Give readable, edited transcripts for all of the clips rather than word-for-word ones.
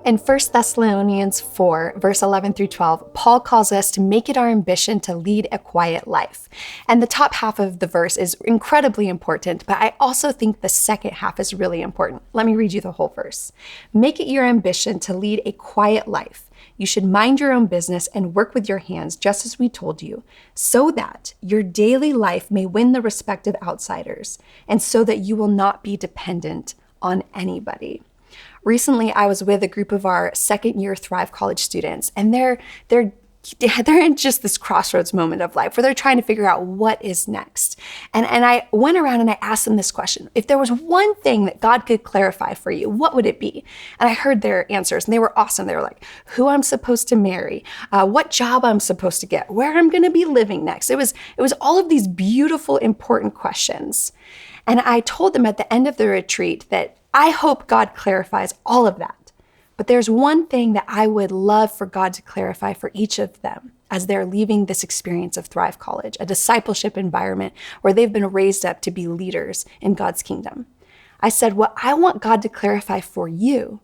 In 1 Thessalonians 4, verse 11 through 12, Paul calls us to make it our ambition to lead a quiet life. And the top half of the verse is incredibly important, but I also think the second half is really important. Let me read you the whole verse. Make it your ambition to lead a quiet life. You should mind your own business and work with your hands, just as we told you, so that your daily life may win the respect of outsiders, and so that you will not be dependent on anybody. Recently, I was with a group of our second-year Thrive College students, and they're in just this crossroads moment of life where they're trying to figure out what is next. And I went around and I asked them this question: if there was one thing that God could clarify for you, what would it be? And I heard their answers, and they were awesome. They were like, who I'm supposed to marry, what job I'm supposed to get, where I'm going to be living next. It was all of these beautiful, important questions. And I told them at the end of the retreat that I hope God clarifies all of that. But there's one thing that I would love for God to clarify for each of them as they're leaving this experience of Thrive College, a discipleship environment where they've been raised up to be leaders in God's kingdom. I said, what I want God to clarify for you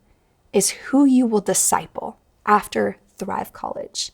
is who you will disciple after Thrive College.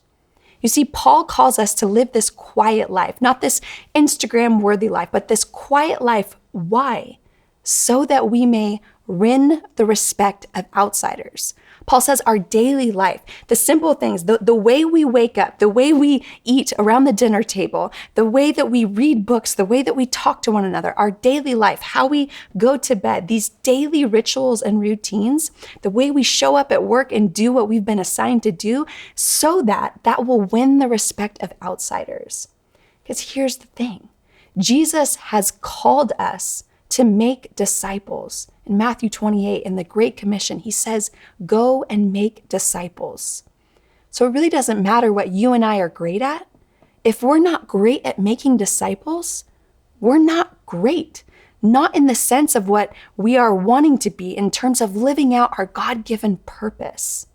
You see, Paul calls us to live this quiet life, not this Instagram-worthy life, but this quiet life. Why? So that we may win the respect of outsiders. Paul says our daily life, the simple things, the way we wake up, the way we eat around the dinner table, the way that we read books, the way that we talk to one another, our daily life, how we go to bed, these daily rituals and routines, the way we show up at work and do what we've been assigned to do, so that will win the respect of outsiders. Because here's the thing, Jesus has called us to make disciples. In Matthew 28, in the Great Commission, he says, go and make disciples. So it really doesn't matter what you and I are great at. If we're not great at making disciples, we're not great. Not in the sense of what we are wanting to be in terms of living out our God-given purpose.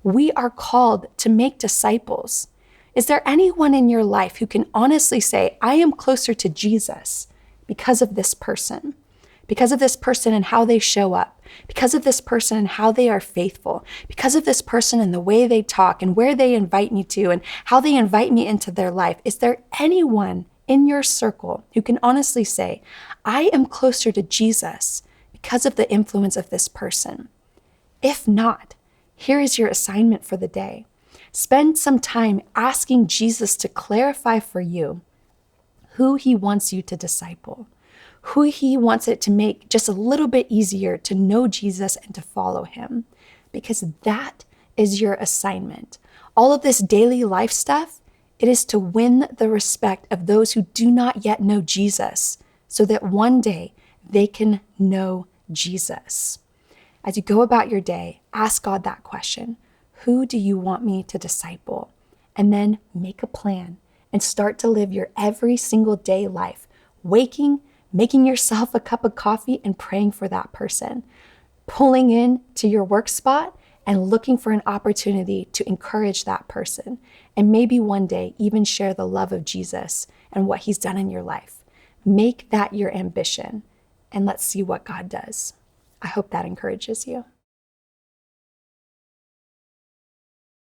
We are called to make disciples. Is there anyone in your life who can honestly say, I am closer to Jesus because of this person? Because of this person and how they show up, because of this person and how they are faithful, because of this person and the way they talk and where they invite me to and how they invite me into their life. Is there anyone in your circle who can honestly say, I am closer to Jesus because of the influence of this person? If not, here is your assignment for the day. Spend some time asking Jesus to clarify for you who he wants you to disciple, who he wants it to make just a little bit easier to know Jesus and to follow him, because that is your assignment. All of this daily life stuff, it is to win the respect of those who do not yet know Jesus, so that one day they can know Jesus. As you go about your day, ask God that question, who do you want me to disciple? And then make a plan and start to live your every single day life, waking, making yourself a cup of coffee and praying for that person, pulling in to your work spot and looking for an opportunity to encourage that person, and maybe one day even share the love of Jesus and what he's done in your life. Make that your ambition, and let's see what God does. I hope that encourages you.